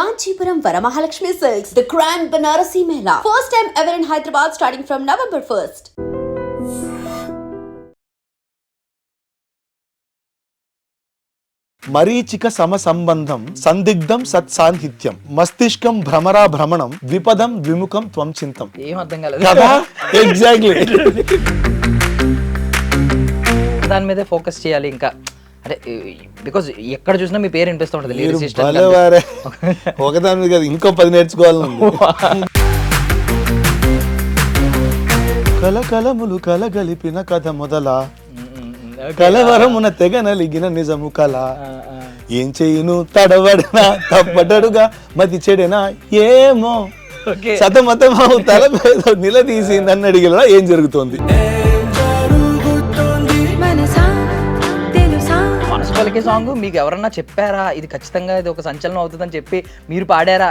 Kanchipuram Varamahalakshmi Silks, the Grand Banarasi Mela. First time ever in Hyderabad starting from November 1st. మరీచిక సమ సంబంధం సందిగ్ధం సత్సాన్నిహిత్యం మస్తిష్కం భ్రమరా భ్రమణం ద్విపదం ద్విముఖం త్వం చింతం. ఏం అర్థం కాలేదు కదా ఎగ్జాక్ట్లీ దాని మీదే ఫోకస్ చేయాలి ఇంకా అంటే బికాజ్ ఎక్కడ చూసినా మీ పేరు వినిపిస్తూ ఉంటుంది lyricist అని. ఒకదాని మీద కాదు ఇంకో 10 నేర్చుకోవాలని కలకలములు కలగలిపిన కథ మొదల కలవరమున తెగ నలిగిన నిజము కల ఏం చెయ్యను తడబడినా తప్పటడుగా మతి చెడెనా ఏమో సతమతమావు తల మీద నిలదీసి నన్ను అడిగిన ఏం జరుగుతోంది. మనసు పలికే సాంగ్ మీకు ఎవరన్నా చెప్పారా ఇది ఖచ్చితంగా ఇది ఒక సంచలనం అవుతుందని చెప్పి మీరు పాడారా?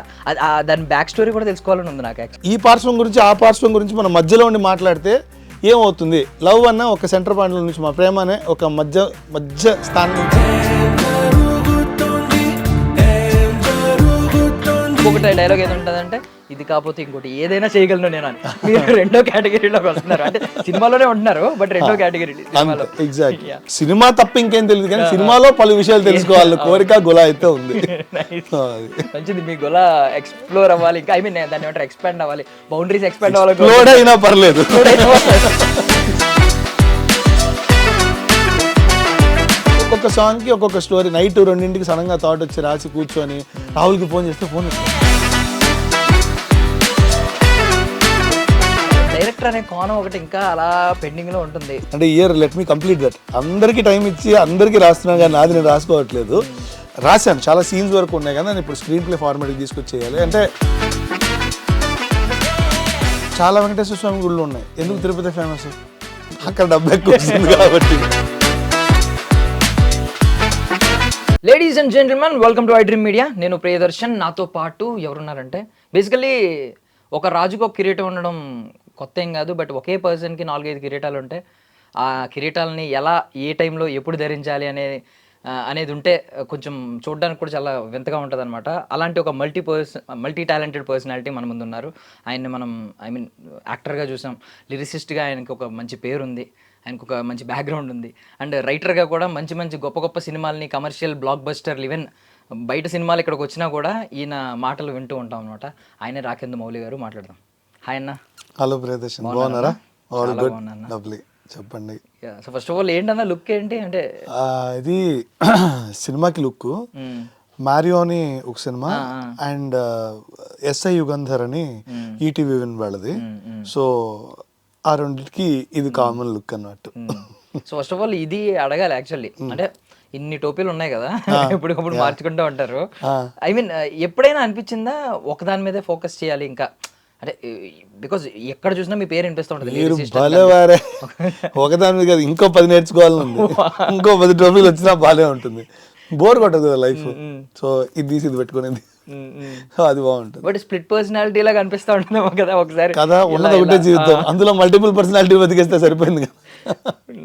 దాని బ్యాక్ స్టోరీ కూడా తెలుసుకోవాలని ఉంది నాకు. ఈ పార్శ్వం గురించి ఆ పార్శ్వం గురించి మనం మధ్యలో ఉండి మాట్లాడితే ఏమవుతుంది? లవ్ అన్న ఒక సెంటర్ పాయింట్ నుంచి మా ప్రేమ అనే ఒక మధ్య స్థానం నుంచి ఇంకొకటి డైలాగ్ ఏది ఉంటుందంటే ఇది కాకపోతే ఇంకోటి ఏదైనా చేయగలను నేను అని. మీరు రెండో కేటగిరీలోకి వస్తున్నారు, అంటే సినిమాలోనే ఉంటున్నారు బట్ రెండో కేటగిరీ. ఎగ్జాక్ట్ సినిమా తప్ప ఇంకేం తెలియదు కానీ సినిమాలో పలు విషయాలు తెలుసుకోవాలి కోరిక గుల అయితే ఉంది. మంచిది, మీ గుల ఎక్స్ప్లోర్ అవ్వాలి ఇంకా. ఐ మీన్ దాన్ని ఏమంటారు, ఎక్స్పాండ్ అవ్వాలి, బౌండరీస్ ఎక్స్పాండ్ అవ్వాలి. లోడ్ అయినా పర్లేదు. ఒక్కొక్క సాంగ్ కి ఒక్కొక్క స్టోరీ. నైట్ 2ంటికి సడన్గా థాట్ వచ్చి రాసి కూర్చొని రాహుల్కి ఫోన్ చేస్తే ఫోన్ వచ్చింది. డైరెక్టర్ అనే కోణం ఒకటి ఇంకా అలా పెండింగ్ లో ఉంటుంది. అంటే year let me complete that. అందరికీ టైం ఇచ్చి అందరికీ రాస్తున్నాను కానీ నాది నేను రాసుకోవట్లేదు. రాశాను, చాలా సీన్స్ వరకు ఉన్నాయి కానీ నేను ఇప్పుడు స్క్రీన్ ప్లే ఫార్మాట్కి తీసుకొచ్చేయాలి. అంటే చాలా వెంకటేశ్వర స్వామి గుళ్ళు ఉన్నాయి. ఎందుకు తిరుపతి ఫేమస్? అక్కడ డబ్బు ఎక్కువ వస్తుంది కాబట్టి. Ladies and gentlemen, welcome to iDream media. నేను ప్రియదర్శన్. నాతో పాటు ఎవరున్నారంటే బేసికలీ ఒక రాజుకు ఒక కిరీటం ఉండడం కొత్త ఏం కాదు, బట్ ఒకే పర్సన్కి 4-5 కిరీటాలు ఉంటాయి. ఆ కిరీటాలని ఎలా ఏ టైంలో ఎప్పుడు ధరించాలి అనేది ఉంటే కొంచెం చూడడానికి కూడా చాలా వింతగా ఉంటుంది అనమాట. అలాంటి ఒక మల్టీ టాలెంటెడ్ పర్సనాలిటీ మన ముందు ఉన్నారు. ఆయన్ని మనం యాక్టర్గా చూసాం, లిరిసిస్ట్గా ఆయనకి ఒక మంచి పేరు ఉంది, ఆయనకు ఒక మంచి బ్యాక్గ్రౌండ్ ఉంది, అండ్ రైటర్గా కూడా మంచి గొప్ప సినిమాలని, కమర్షియల్ బ్లాక్ బస్టర్లు, ఈవెన్ బయట సినిమాలు ఇక్కడికి వచ్చినా కూడా ఈయన మాటలు వింటూ ఉంటాం అనమాట. ఆయనే రాకేంద్ర మౌలి గారు. మాట్లాడదాం. హాయ్ అన్న. హలో ప్రియదర్శన్, బాగున్నారా? లవ్లీ. చెప్పండి. సో ఫస్ట్ ఆఫ్ ఆల్ ఏంటన్నా లుక్ ఏంటి? అంటే ఇది సినిమాకి లుక్ మారియో అని ఒక సినిమా అండ్ ఎస్ఐ యుగంధర్ అని ఈటీవీ వాళ్ళది. సో ఆ రెండింటికి ఇది కామన్ లుక్ అన్నట్టు. సో ఫస్ట్ ఆఫ్ ఆల్ ఇది అడగాలి యాక్చువల్లీ. అంటే ఇన్ని టోపీలు ఉన్నాయి కదా, ఎప్పటికప్పుడు మార్చుకుంటూ ఉంటారు. ఐ మీన్ ఎప్పుడైనా అనిపించిందా ఒకదాని మీదే ఫోకస్ చేయాలి ఇంకా? అంటే బికాజ్ ఎక్కడ చూసినా మీ పేరు వినిపిస్తూ ఉంటుంది. ఒకదాని మీద కాదు ఇంకో 10 నేర్చుకోవాలని ఉంది. ఇంకో 10 ట్రోఫీలు వచ్చినా బాగానే ఉంటుంది, బోర్ కొట్టదు లైఫ్. సో ఇది పెట్టుకునేది అది బాగుంటుంది. బట్ స్ప్లిట్ పర్సనాలిటీ లాగా అనిపిస్తూ ఉంటుంది కదా ఒకసారి. కదా, ఉన్నది ఒకటే జీవితం, అందులో మల్టిపుల్ పర్సనాలిటీ బతికేస్తే సరిపోయింది కదా.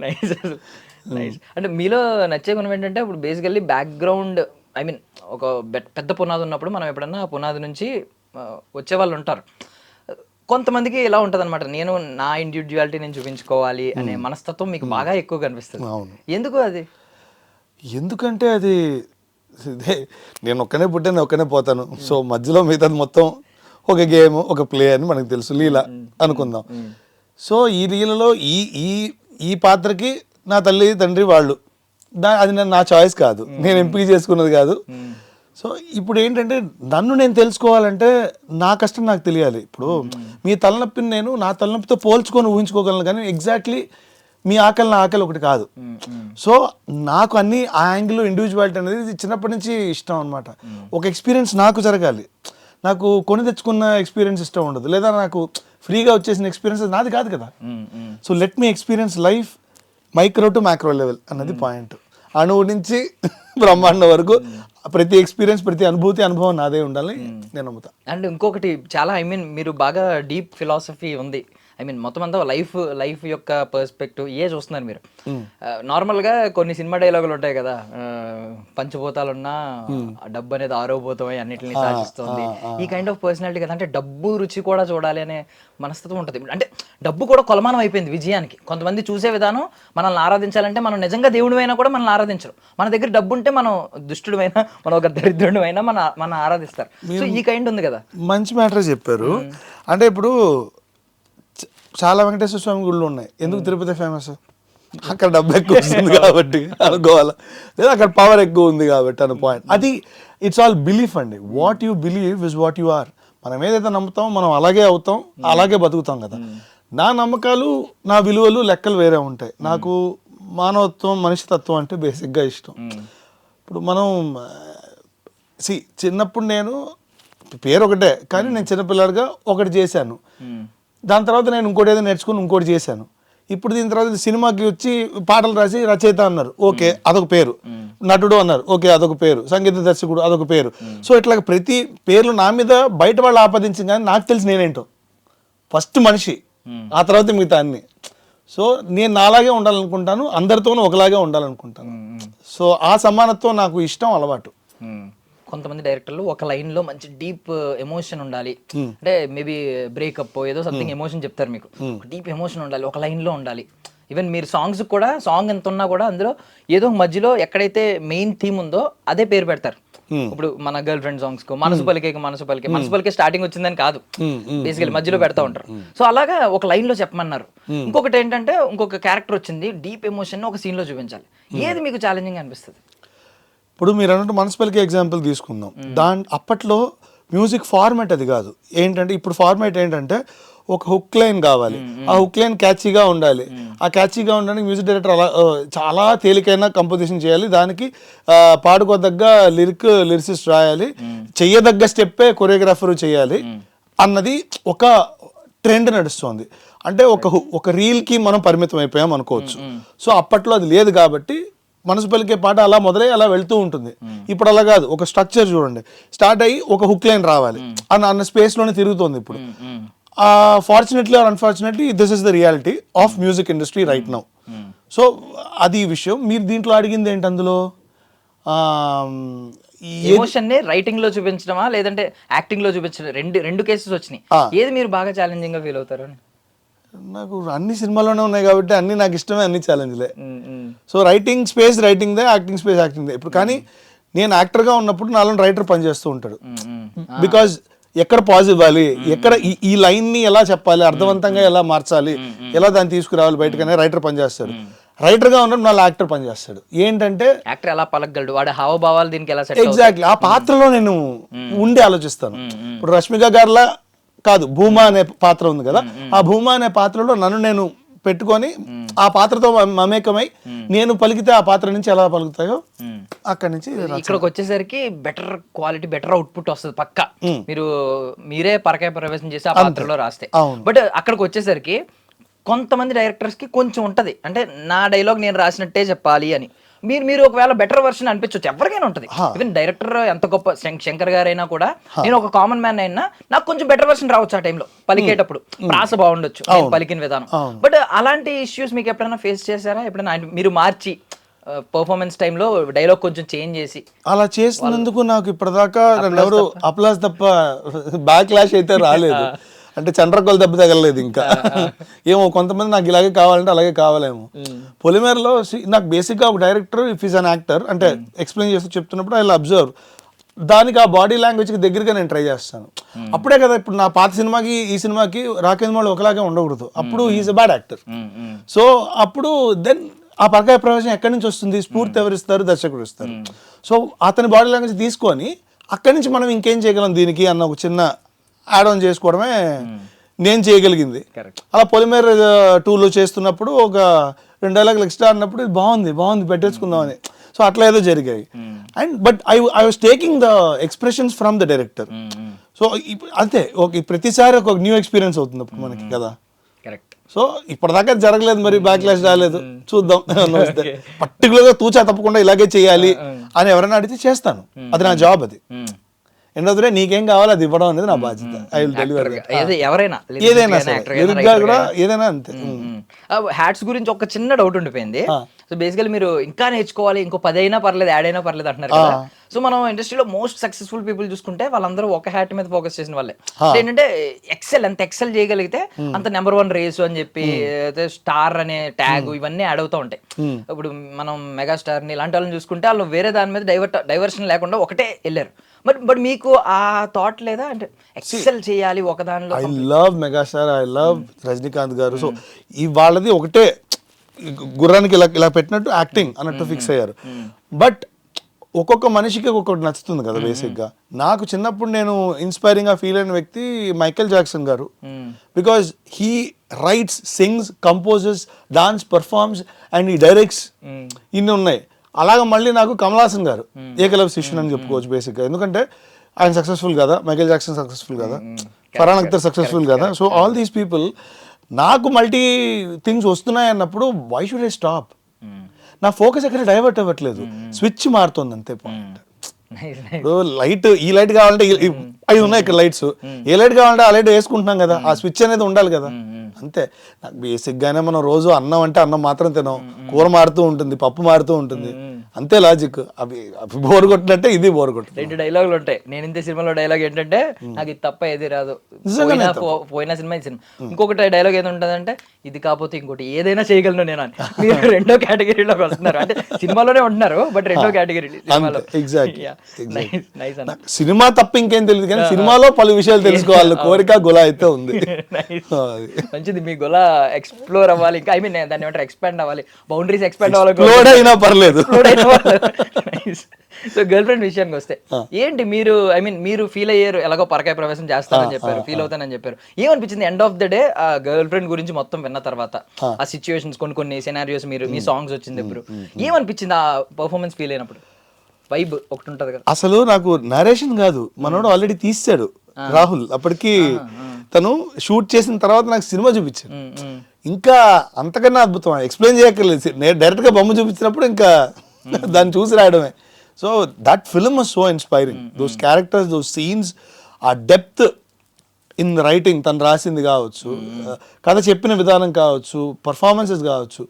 నైస్. అంటే మీలో నచ్చే గుణం ఏంటంటే ఇప్పుడు బేసికల్లీ బ్యాక్గ్రౌండ్, ఐ మీన్ ఒక పెద్ద పునాది ఉన్నప్పుడు మనం ఎప్పుడన్నా ఆ పునాది నుంచి వచ్చే వాళ్ళు ఉంటారు. కొంతమందికి ఇలా ఉంటుంది అనమాట, నేను నా ఇండివిజువాలిటీ నేను చూపించుకోవాలి అనే మనస్తత్వం మీకు బాగా ఎక్కువ కనిపిస్తుంది. ఎందుకు అది? ఎందుకంటే అది నేను ఒక్కనే పుట్టాను, ఒక్కనే పోతాను. సో మధ్యలో మిగతాది మొత్తం ఒక గేమ్, ఒక ప్లే అని మనకు తెలుసు, లీల అనుకుందాం. సో ఈ లీలలో ఈ పాత్రకి నా తల్లి తండ్రి వాళ్ళు, అది నా చాయిస్ కాదు, నేను ఎంపిక చేసుకున్నది కాదు. సో ఇప్పుడు ఏంటంటే నన్ను నేను తెలుసుకోవాలంటే నా కష్టం నాకు తెలియాలి. ఇప్పుడు మీ తలనొప్పిని నేను నా తలనొప్పితో పోల్చుకొని ఊహించుకోగలను కానీ ఎగ్జాక్ట్లీ మీ ఆకలి నా ఆకలి ఒకటి కాదు. సో నాకు అన్ని ఆ యాంగిల్ ఇండివిజువాలిటీ అనేది చిన్నప్పటి నుంచి ఇష్టం అనమాట. ఒక ఎక్స్పీరియన్స్ నాకు జరగాలి. నాకు కొని తెచ్చుకున్న ఎక్స్పీరియన్స్ ఇష్టం ఉండదు, లేదా నాకు ఫ్రీగా వచ్చేసిన ఎక్స్పీరియన్స్ నాది కాదు కదా. So let me experience life micro to macro level అన్నది పాయింట్. అణువు నుంచి బ్రహ్మాండం వరకు ప్రతి ఎక్స్పీరియన్స్, ప్రతి అనుభవం నాదే ఉండాలి నేను నమ్ముతా. అండ్ ఇంకొకటి చాలా మీరు బాగా డీప్ ఫిలాసఫీ ఉంది ఐ మీన్ మొత్తం అంతా లైఫ్ యొక్క పర్స్పెక్టివ్ చూస్తున్నారు మీరు. నార్మల్గా కొన్ని సినిమా డైలాగులు ఉంటాయి కదా, పంచభూతాలున్నా డబ్బు అనేది ఆరోగ్యభూతమై అన్నిటిని శాసిస్తుంది. ఈ కైండ్ ఆఫ్ పర్సనాలిటీ కదా, అంటే డబ్బు రుచి కూడా చూడాలి అనే మనస్తత్వం ఉంటుంది. అంటే డబ్బు కూడా కొలమానం అయిపోయింది విజయానికి. కొంతమంది చూసే విధానం, మనల్ని ఆరాధించాలంటే మనం నిజంగా దేవుడు అయినా కూడా మనల్ని ఆరాధించరు. మన దగ్గర డబ్బు ఉంటే మనం దుష్టుడమైనా, మనం ఒక దరిద్రుడమైనా మన ఆరాధిస్తారు. సో ఈ కైండ్ ఉంది కదా. మంచి మ్యాటర్ చెప్పారు. అంటే ఇప్పుడు చాలా వెంకటేశ్వర స్వామి గుళ్ళు ఉన్నాయి, ఎందుకు తిరుపతి ఫేమస్? అక్కడ డబ్బు ఎక్కువ వస్తుంది కాబట్టి అనుకోవాలా, లేదా అక్కడ పవర్ ఎక్కువ ఉంది కాబట్టి అన్న పాయింట్. అది ఇట్స్ ఆల్ బిలీఫ్ అండి. What you believe is what you are. మనం ఏదైతే నమ్ముతామో మనం అలాగే అవుతాం, అలాగే బతుకుతాం కదా. నా నమ్మకాలు, నా విలువలు, లెక్కలు వేరే ఉంటాయి. నాకు మానవత్వం, మనిషితత్వం అంటే బేసిక్గా ఇష్టం. ఇప్పుడు మనం చిన్నప్పుడు నేను పేరు ఒకటే, కానీ నేను చిన్నపిల్లడిగా ఒకటి చేశాను. దాని తర్వాత నేను ఇంకోటి ఏదో నేర్చుకుని ఇంకోటి చేశాను. ఇప్పుడు దీని తర్వాత సినిమాకి వచ్చి పాటలు రాసి రచయిత అన్నారు, ఓకే అదొక పేరు. నటుడు అన్నారు, ఓకే అదొక పేరు. సంగీత దర్శకుడు అదొక పేరు. సో ఇట్లా ప్రతి పేర్లు నా మీద బయట వాళ్ళు ఆపాదించింది, కానీ నాకు తెలిసి నేనేంటో ఫస్ట్ మనిషి, ఆ తర్వాత మిగతా అన్ని. సో నేను నాలాగే ఉండాలనుకుంటాను, అందరితోనూ ఒకలాగే ఉండాలనుకుంటాను. సో ఆ సమానత్వం నాకు ఇష్టం, అలవాటు. కొంతమంది డైరెక్టర్లు ఒక లైన్ లో మంచి డీప్ ఎమోషన్ ఉండాలి, అంటే మేబీ బ్రేకప్ ఏదో సంథింగ్ ఎమోషన్ చెప్తారు మీకు, డీప్ ఎమోషన్ ఉండాలి, ఒక లైన్ లో ఉండాలి. ఈవెన్ మీరు సాంగ్స్ కూడా, సాంగ్ ఎంత ఉన్నా కూడా అందులో ఏదో మధ్యలో ఎక్కడైతే మెయిన్ థీమ్ ఉందో అదే పేరు పెడతారు. ఇప్పుడు మన గర్ల్ ఫ్రెండ్ సాంగ్స్ కు మనసు పలికే స్టార్టింగ్ వచ్చిందని కాదు, బేసికలీ మధ్యలో పెడతా ఉంటారు. సో అలాగా ఒక లైన్ లో చెప్పమన్నారు. ఇంకొకటి ఏంటంటే, ఇంకొక క్యారెక్టర్ వచ్చింది, డీప్ ఎమోషన్ ఒక సీన్ లో చూపించాలి. ఏది మీకు ఛాలెంజింగ్ అనిపిస్తుంది? ఇప్పుడు మీరు అన్నట్టు మనస్పల్కి ఎగ్జాంపుల్ తీసుకుందాం. అప్పట్లో మ్యూజిక్ ఫార్మాట్ అది కాదు. ఏంటంటే ఇప్పుడు ఫార్మాట్ ఏంటంటే ఒక హుక్ లైన్ కావాలి, ఆ హుక్ లైన్ క్యాచీగా ఉండాలి. ఆ క్యాచీగా ఉండడానికి మ్యూజిక్ డైరెక్టర్ అలా చాలా తేలికైన కంపోజిషన్ చేయాలి, దానికి పాడుకోదగ్గ లిరిసిస్ట్ రాయాలి, చెయ్యదగ్గ స్టెప్పే కొరియోగ్రాఫర్ చేయాలి అన్నది ఒక ట్రెండ్ నడుస్తుంది. అంటే ఒక రీల్కి మనం పరిమితం అయిపోయాం అనుకోవచ్చు. సో అప్పట్లో అది లేదు కాబట్టి మనసు పలికే పాట అలా మొదలై అలా వెళ్తూ ఉంటుంది. ఇప్పుడు అలా కాదు, ఒక స్ట్రక్చర్ చూడండి, స్టార్ట్ అయ్యి ఒక హుక్ లైన్ రావాలి అన్న స్పేస్లోనే తిరుగుతుంది ఇప్పుడు. Fortunately are unfortunately this is the reality of music industry right now. So అది ఈ విషయం. మీరు దీంట్లో అడిగింది ఏంటి, అందులో ఎమోషన్ ని రైటింగ్ లో చూపించడమా లేదంటే యాక్టింగ్ లో చూపించడం, రెండు కేసెస్ వచ్చినాయి. ఏది మీరు బాగా ఛాలెంజింగ్ గా ఫీల్ అవుతారు? నాకు అన్ని సినిమాలోనే ఉన్నాయి కాబట్టి అన్ని నాకు ఇష్టమే, అన్ని ఛాలెంజ్లే. సో రైటింగ్ స్పేస్ రైటింగ్దే, యాక్టింగ్ స్పేస్ యాక్టింగ్దే. ఇప్పుడు కానీ నేను యాక్టర్గా ఉన్నప్పుడు నాలో రైటర్ పనిచేస్తూ ఉంటాడు. బికాజ్ ఎక్కడ పాజ్ ఇవ్వాలి, ఎక్కడ ఈ లైన్ని ఎలా చెప్పాలి, అర్థవంతంగా ఎలా మార్చాలి, ఎలా దాన్ని తీసుకురావాలి బయటకనే రైటర్ పనిచేస్తాడు. రైటర్గా ఉన్నప్పుడు నాలో యాక్టర్ పనిచేస్తాడు. ఏంటంటే యాక్టర్ ఎలా పలకగలడు, వాడి హావభావాలు దీనికి ఎలా ఎగ్జాక్ట్లీ ఆ పాత్రలో నేను ఉండి ఆలోచిస్తాను. ఇప్పుడు రష్మిక గారిలా కాదు, భూమా అనే పాత్ర ఉంది కదా, ఆ భూమా అనే పాత్రలో నన్ను నేను పెట్టుకొని ఆ పాత్రతో మమేకమై నేను పలికితే ఆ పాత్ర నుంచి ఎలా పలుకుతాయో అక్కడి నుంచి ఇక్కడికి వచ్చేసరికి బెటర్ క్వాలిటీ, బెటర్ అవుట్పుట్ వస్తుంది పక్క. మీరే పరకాయ ప్రవేశం చేసి ఆ పాత్రలో రాస్తే. బట్ అక్కడికి వచ్చేసరికి కొంతమంది డైరెక్టర్స్ కి కొంచెం ఉంటది, అంటే నా డైలాగ్ నేను రాసినట్టే చెప్పాలి అని. మీరు ఒకవేళ బెటర్ వర్షన్ అనిపించవచ్చు, ఎవరికైనా ఉంటుంది. ఈవెన్ డైరెక్టర్ ఎంత గొప్ప శంకర్ గారైనా కూడా, నేను ఒక కామన్ మ్యాన్ అయినా నాకు కొంచెం బెటర్ వర్షన్ రావచ్చు ఆ టైంలో పలికేటప్పుడు, ప్రాస బాగుండొచ్చు పలికిన విధానం. బట్ అలాంటి ఇష్యూస్ మీకు ఎప్పుడైనా ఫేస్ చేశారా? ఎప్పుడైనా మీరు మార్చి పర్ఫార్మెన్స్ టైంలో డైలాగ్ కొంచెం చేంజ్ చేసి అలా చేసినందుకు నాకు ఇప్పటిదాకా ఎవరు అప్లాస్ తప్ప బ్యాక్ క్లాష్ అయితే రాలేదు. అంటే చండ్రకోలు దెబ్బ తగలలేదు ఇంకా. ఏమో కొంతమంది నాకు ఇలాగే కావాలంటే అలాగే కావాలేమో. పొలిమేరలో నాకు బేసిక్గా ఒక director if is an actor అంటే ఎక్స్ప్లెయిన్ చేస్తూ చెప్తున్నప్పుడు ఐ విల్ అబ్జర్వ్, దానికి ఆ బాడీ లాంగ్వేజ్కి దగ్గరగా నేను ట్రై చేస్తాను. అప్పుడే కదా ఇప్పుడు నా పాత సినిమాకి ఈ సినిమాకి రాకేంద్ర ఒకలాగే ఉండకూడదు, అప్పుడు is a bad actor. So అప్పుడు దెన్ ఆ పరకాయ ప్రవేశం ఎక్కడి నుంచి వస్తుంది, స్ఫూర్తి ఎవరు ఇస్తారు, దర్శకుడు ఇస్తారు. సో అతని బాడీ లాంగ్వేజ్ తీసుకొని అక్కడి నుంచి మనం ఇంకేం చేయగలం దీనికి అన్న ఒక చిన్న యాడ్ ఆన్ చేసుకోవడమే నేను చేయగలిగింది. అలా పొలిమేర 2లో చేస్తున్నప్పుడు ఒక 2 డైలాగులు ఎక్స్ట్రా అన్నప్పుడు ఇది బాగుంది పెట్టేసుకుందామని. సో అట్లా ఏదో జరిగాయి. And but I was taking the expressions from the director. So అంతే, ప్రతిసారి ఒక న్యూ ఎక్స్పీరియన్స్ అవుతుంది అప్పుడు మనకి కదా. సో ఇప్పటిదాకా జరగలేదు, మరి బ్యాక్లాష్ రాలేదు, చూద్దాం. పర్టికులర్గా తూచా తప్పకుండా ఇలాగే చేయాలి అని ఎవరైనా అడిగితే చేస్తాను, అది నా జాబ్. అది ఎండ్ ఆఫ్ ద డే నీకేం కావాలో అది ఇవ్వడం అనేది నా బాధ్యత. ఐ విల్ డెలివర్ ఎవరైనా ఏదైనా లిరిక్గా కూడా ఏదైనా అంతే. హ్యాట్స్ గురించి ఒక చిన్న డౌట్ ఉండిపోయింది. సో బేసికలీ మీరు ఇంకా నేర్చుకోవాలి, ఇంకో 10 అయినా పర్లేదు, యాడ్ అయినా పర్లేదు అంటున్నారు కదా. సో మనం ఇండస్ట్రీలో మోస్ట్ సక్సెస్ఫుల్ పీపుల్ చూసుకుంటే వాళ్ళందరూ ఒక హ్యాట్ మీద ఫోకస్ చేసిన వాళ్ళే. ఏంటంటే ఎంత ఎక్సెల్ చేయగలిగితే అంత నెంబర్ 1 రేసు అని చెప్పి స్టార్ అనే ట్యాగ్ ఇవన్నీ యాడ్ అవుతూ ఉంటాయి. ఇప్పుడు మనం మెగాస్టార్ ని ఇలాంటి వాళ్ళని చూసుకుంటే వాళ్ళు వేరే దాని మీద డైవర్షన్ లేకుండా ఒకటే వెళ్ళారు. బట్ మీకు ఆ థాట్ లేదా అంటే ఎక్సెల్ చేయాలి ఒక దానిలో? I love megastar, I love Rajinikanth గారు. సో ఈ వాళ్ళది ఒకటే గుర్రానికి ఇలా పెట్టినట్టు యాక్టింగ్ అన్నట్టు ఫిక్స్ అయ్యారు. బట్ ఒక్కొక్క మనిషికి ఒక్కొక్కటి నచ్చుతుంది కదా బేసిక్గా. నాకు చిన్నప్పుడు నేను ఇన్స్పైరింగ్గా ఫీల్ అయిన వ్యక్తి మైకేల్ జాక్సన్ గారు. Because he writes, sings, composes, dance, performs and ఈ డైరెక్ట్స్, ఇన్ని ఉన్నాయి. అలాగ మళ్ళీ నాకు కమల్ హాసన్ గారు ఏకలవ్య శిష్యుని అని చెప్పుకోవచ్చు బేసిక్గా. ఎందుకంటే ఆయన సక్సెస్ఫుల్ కదా, మైకేల్ జాక్సన్ సక్సెస్ఫుల్ కదా, ఫర్హాన్ అఖ్తర్ సక్సెస్ఫుల్ కదా. సో ఆల్ దీస్ పీపుల్ నాకు మల్టీ థింగ్స్ వస్తున్నాయి అన్నప్పుడు వై షుడ్ ఐ స్టాప్? నా ఫోకస్ ఎక్కడ డైవర్ట్ అవ్వట్లేదు, స్విచ్ మారుతుంది అంతే పాయింట్. ఇప్పుడు లైట్, ఈ లైట్ కావాలంటే 5 ఉన్నాయి ఇక్కడ లైట్స్, ఏ లైట్ కావాలంటే ఆ లైట్ వేసుకుంటున్నాం కదా, ఆ స్విచ్ అనేది ఉండాలి కదా అంతే. నాకు బేసిక్గానే మనం రోజు అన్నం అంటే అన్నం మాత్రం తినాం, కూర మారుతూ ఉంటుంది, పప్పు మారుతూ ఉంటుంది, అంతే లాజిక్. అవి బోర్ కొట్టినట్టే ఇది బోర్ కొట్టింది. 2 డైలాగులు ఉంటాయి. నేను ఇంతే సినిమాలో డైలాగ్ ఏంటంటే నాకు ఇది తప్ప ఏది రాదు, పోయిన సినిమా ఈ సినిమా. ఇంకొకటి డైలాగ్ ఏది ఉంటుందంటే ఇది కాకపోతే ఇంకోటి ఏదైనా చేయగలను నేను అని. మీరు 2వ కేటగిరీలోకి వస్తున్నారు, అంటే సినిమాలోనే ఉంటున్నారు బట్ 2వ కేటగిరీ. సినిమా తప్ప ఇంకేం తెలియదు కానీ సినిమాలో పలు విషయాలు తెలుసుకోవాలి కోరిక గులా అయితే ఉంది. మంచిది, మీ గుల ఎక్స్ప్లోర్ అవ్వాలి, ఇంకా ఐ మీన్ దాన్ని ఏమంటారు ఎక్స్పాండ్ అవ్వాలి, బౌండరీస్ ఎక్స్పాండ్ అవ్వాలి, అయినా పర్లేదు. సో గర్ల్ ఫ్రెండ్ విషయానికి వస్తే ఏంటి మీరు, ఐ మీన్ మీరు ఫీల్ అయ్యారు, ఎలాగో పరకాయ ప్రవేశం చేస్తారని చెప్పారు, ఫీల్ అవుతానని చెప్పారు. ఏమనిపించింది ఎండ్ ఆఫ్ ద డే ఆ గర్ల్ ఫ్రెండ్ గురించి మొత్తం విన్న తర్వాత, ఆ సిచ్యువేషన్స్, కొన్ని సినారియోస్, మీరు మీ సాంగ్స్ వచ్చింది ఇప్పుడు ఏమనిపించింది ఆ పర్ఫార్మెన్స్ ఫీల్ అయినప్పుడు? వైబ్ ఒకటి ఉంటది కదా. అసలు నాకు నరేషన్ కాదు, మనోడు ఆల్రెడీ తీసాడు రాహుల్, అప్పటికి తను షూట్ చేసిన తర్వాత నాకు సినిమా చూపించాడు. ఇంకా అంతకన్నా అద్భుతం, ఎక్స్ప్లెయిన్ చేయక్కర్లేదు, డైరెక్ట్ గా బొమ్మ చూపించినప్పుడు ఇంకా దాన్ని చూసి రాయడమే. So that film was so inspiring, those characters, those scenes, ఆ డెప్త్ ఇన్ రైటింగ్ తను రాసింది కావచ్చు, కథ చెప్పిన విధానం కావచ్చు, పర్ఫార్మెన్సెస్ కావచ్చు,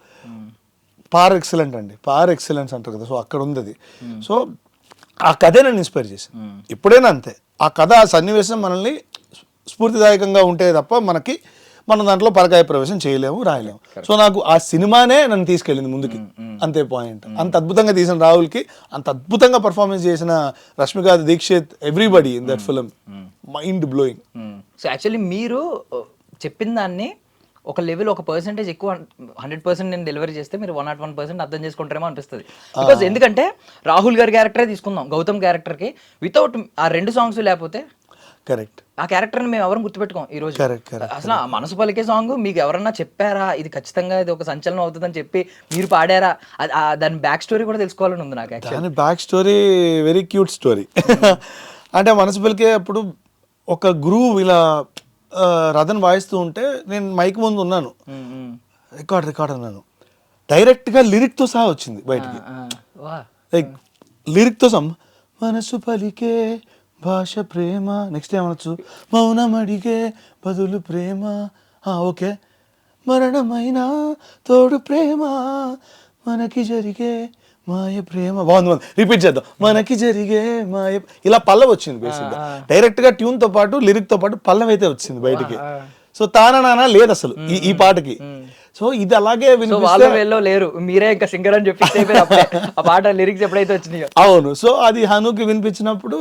పార్ ఎక్సలెంట్ అండి, పార్ ఎక్సలెన్స్ అంటారు కదా. సో అక్కడ ఉంది అది. సో ఆ కథే నన్ను ఇన్స్పైర్ చేసింది, ఎప్పుడైనా అంతే. ఆ కథ, ఆ సన్నివేశం మనల్ని స్ఫూర్తిదాయకంగా ఉంటే తప్ప మనం దాంట్లో పరకాయ ప్రవేశం చేయలేము, రాయలేము. సో నాకు ఆ సినిమానే నన్ను తీసుకెళ్ళింది ముందుకి, అంతే పాయింట్. అంత అద్భుతంగా తీసిన రాహుల్కి, అంత అద్భుతంగా పర్ఫార్మెన్స్ చేసిన Rashmika, Dikshit, everybody in that film, mind blowing. So actually మీరు చెప్పిన దాన్ని ఒక లెవెల్, ఒక పర్సెంటేజ్ ఎక్కువ 100% నేను డెలివరీ చేస్తే మీరు 101% అర్థం చేసుకుంటారేమో అనిపిస్తుంది. బికాస్ ఎందుకంటే రాహుల్ గారి క్యారెక్టరే తీసుకుందాం, గౌతమ్ క్యారెక్టర్కి వితౌట్ ఆ 2 సాంగ్స్ లేకపోతే కరెక్ట్ ఆ క్యారెక్టర్ని మేము ఎవరు గుర్తుపెట్టుకోం ఈ రోజు. అసలు ఆ మనసు పలికే సాంగ్ మీకు ఎవరన్నా చెప్పారా, ఇది ఖచ్చితంగా ఇది ఒక సంచలనం అవుతుందని చెప్పి మీరు పాడారా? దాని బ్యాక్ స్టోరీ కూడా తెలుసుకోవాలని ఉంది నాకు. దాని back story very cute story. అంటే మనసు పలికే అప్పుడు ఒక గురువు ఇలా రథన్ వాయిస్తూ ఉంటే నేను మైక్ ముందు ఉన్నాను, రికార్డ్ అన్నాను, డైరెక్ట్గా లిరిక్తో సహా వచ్చింది బయటికి. లైక్ లిరిక్తో మనసు పలికే భాష ప్రేమ, నెక్స్ట్ ఏమనొచ్చు, మౌనం అడిగే బదులు ప్రేమ, ఓకే, మరణమైన తోడు ప్రేమ, మనకి జరిగే మాయ ప్రేమ, బాగుంది, రిపీట్ చేద్దాం, మనకి జరిగే మాయ, ఇలా పల్లవి వచ్చింది బేసిక్గా. డైరెక్ట్గా ట్యూన్తో పాటు లిరిక్తో పాటు పల్లవి అయితే వచ్చింది బయటికి. సో తానా నానా లేదు అసలు ఈ పాటకి. సో ఇది అలాగే లేరు, మీరే ఇంకా సింగర్ అని చెప్పి ఆ పాట లిరిక్స్ ఎప్పుడైతే వచ్చినాయో. అవును. సో అది హనుకి వినిపించినప్పుడు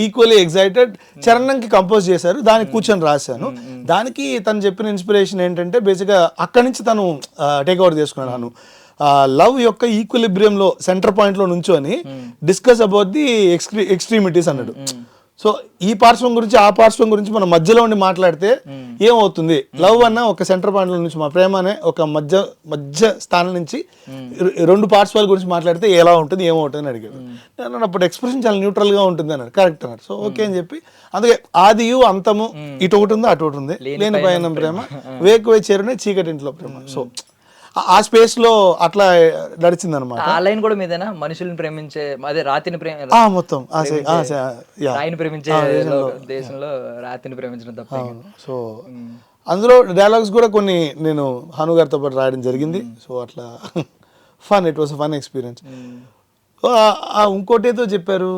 ఈక్వల్లీ ఎక్సైటెడ్. చరణంకి కంపోజ్ చేశారు, దానికి కూర్చొని రాశాను. దానికి తను చెప్పిన ఇన్స్పిరేషన్ ఏంటంటే బేసిక్గా అక్కడి నుంచి తను టేక్ ఓవర్ చేసుకున్నాడు. హను లవ్ యొక్క ఈక్విలిబ్రియంలో సెంటర్ పాయింట్లో నుంచొని డిస్కస్ అబౌట్ ది ఎక్స్ట్రీమిటీస్ అన్నాడు. సో ఈ పార్శ్వం గురించి ఆ పార్శ్వం గురించి మనం మధ్యలో ఉండి మాట్లాడితే ఏమవుతుంది, లవ్ అన్న ఒక సెంటర్ పాయింట్ నుంచి, మా ప్రేమ అనే ఒక మధ్య స్థానం నుంచి 2 పార్శ్వాల గురించి మాట్లాడితే ఎలా ఉంటుంది, ఏమవుతుంది అని అడిగాడు. నేను అప్పుడు ఎక్స్ప్రెషన్ చాలా న్యూట్రల్గా ఉంటుంది అన్నాడు. కరెక్ట్ అన్నాడు. సో ఓకే అని చెప్పి, అందుకే ఆదియు అంతము ఇటు ఒకటి ఉంది, అటు ఒకటి ఉంది, లేని పయనం ప్రేమ, వేకువే చేరునే చీకటి ఇంట్లో ప్రేమ. సో ఆ స్పేస్ లో అట్లా నడిచింది అనమాట. ఆ లైన్ కూడా మీదేనా, మనుషుల్ని ప్రేమించే అదే రాతిని మొత్తం రాయిని ప్రేమించే దేశంలో రాతిని ప్రేమించడం తప్ప. సో అందులో డైలాగ్స్ కూడా కొన్ని నేను హను గారితో పాటు రాయడం జరిగింది. సో అట్లా ఇట్ వాస్ ఫన్ ఎక్స్పీరియన్స్. ఇంకోటి ఏదో చెప్పారు